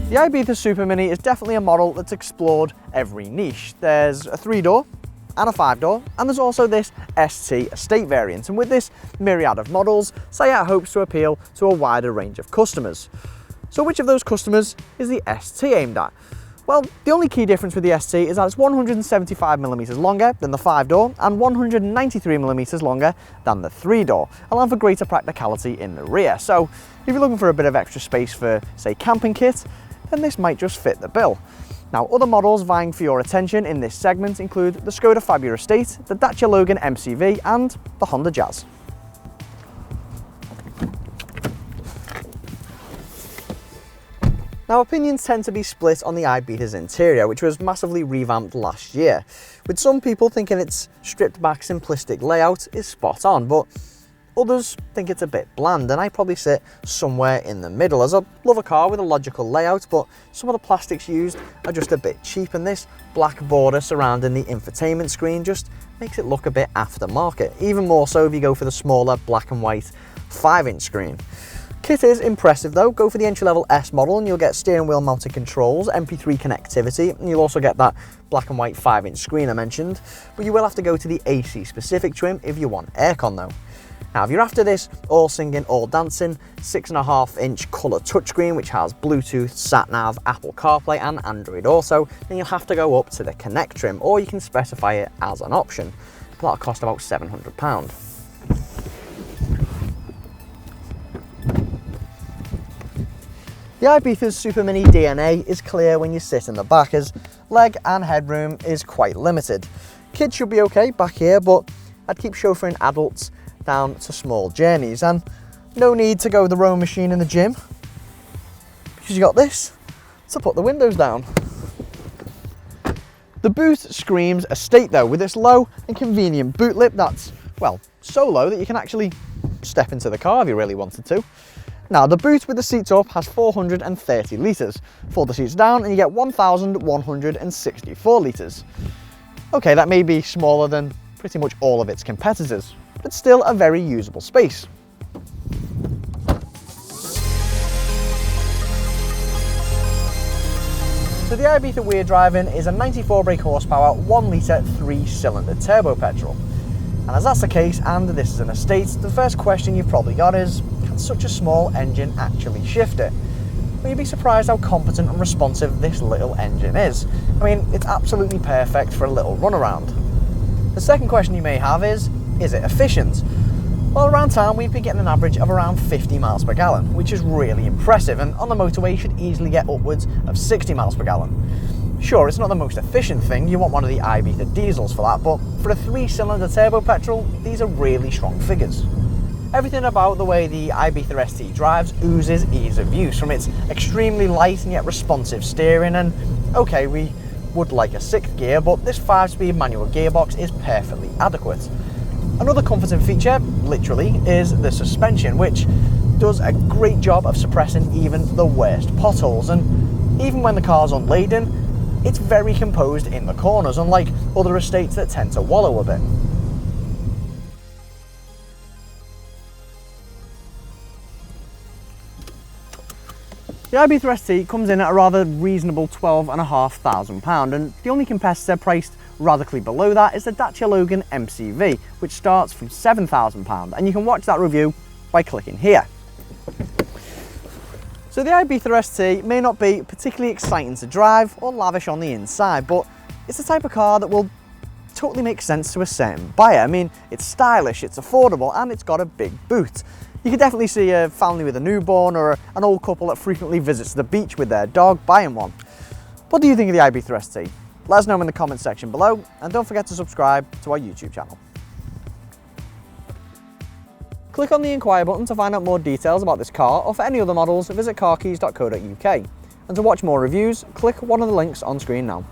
The Ibiza Supermini is definitely a model that's explored every niche. There's a 3-door and a 5-door, and there's also this ST estate variant, and with this myriad of models, Seat hopes to appeal to a wider range of customers. So which of those customers is the ST aimed at? Well, the only key difference with the ST is that it's 175mm longer than the 5-door and 193mm longer than the 3-door, allowing for greater practicality in the rear. So if you're looking for a bit of extra space for, say, camping kit, then this might just fit the bill. Now, other models vying for your attention in this segment include the Skoda Fabia Estate, the Dacia Logan MCV and the Honda Jazz. Now, opinions tend to be split on the Ibiza's interior, which was massively revamped last year, with some people thinking its stripped back simplistic layout is spot on, but others think it's a bit bland, and I probably sit somewhere in the middle, as I love a car with a logical layout, but some of the plastics used are just a bit cheap, and this black border surrounding the infotainment screen just makes it look a bit aftermarket, even more so if you go for the smaller black and white 5-inch screen. Kit is impressive though. Go for the entry-level S model and you'll get steering wheel mounted controls, MP3 connectivity, and you'll also get that black and white 5-inch screen I mentioned, but you will have to go to the AC specific trim if you want aircon though. Now, if you're after this all singing, all dancing 6.5-inch colour touchscreen which has Bluetooth, sat-nav, Apple CarPlay and Android Auto, then you'll have to go up to the Connect trim, or you can specify it as an option, but that'll cost about £700. The Ibiza's Supermini DNA is clear when you sit in the back, as leg and headroom is quite limited. Kids should be okay back here, but I'd keep chauffeuring adults down to small journeys, and no need to go the rowing machine in the gym, because you got this to put the windows down. The boot screams estate though, with this low and convenient boot lip that's, well, so low that you can actually step into the car if you really wanted to. Now, the boot with the seats up has 430 litres. Fold the seats down and you get 1,164 litres. Okay, that may be smaller than pretty much all of its competitors, but still a very usable space. So the Ibiza we're driving is a 94 brake horsepower, 1 litre 3-cylinder turbo petrol. And as that's the case, and this is an estate, the first question you've probably got is, can such a small engine actually shift it? Well, you'd be surprised how competent and responsive this little engine is. I mean, it's absolutely perfect for a little runaround. The second question you may have is it efficient? Well, around town we've been getting an average of around 50 miles per gallon, which is really impressive, and on the motorway you should easily get upwards of 60 miles per gallon. Sure, it's not the most efficient thing, you want one of the Ibiza diesels for that, but for a 3-cylinder turbo petrol, these are really strong figures. Everything about the way the Ibiza ST drives oozes ease of use, from its extremely light and yet responsive steering, and okay, we would like a 6th gear, but this 5-speed manual gearbox is perfectly adequate. Another comforting feature, literally, is the suspension, which does a great job of suppressing even the worst potholes, and even when the car's unladen, it's very composed in the corners, unlike other estates that tend to wallow a bit. The Ibiza ST comes in at a rather reasonable £12,500, and the only competitor priced radically below that is the Dacia Logan MCV, which starts from £7,000, and you can watch that review by clicking here. So the Ibiza ST may not be particularly exciting to drive or lavish on the inside, but it's the type of car that will totally make sense to a certain buyer. I mean, it's stylish, it's affordable, and it's got a big boot. You can definitely see a family with a newborn or an old couple that frequently visits the beach with their dog buying one. What do you think of the Ibiza ST? Let us know in the comment section below, and don't forget to subscribe to our YouTube channel. Click on the inquire button to find out more details about this car, or for any other models, visit carkeys.co.uk. And to watch more reviews, click one of the links on screen now.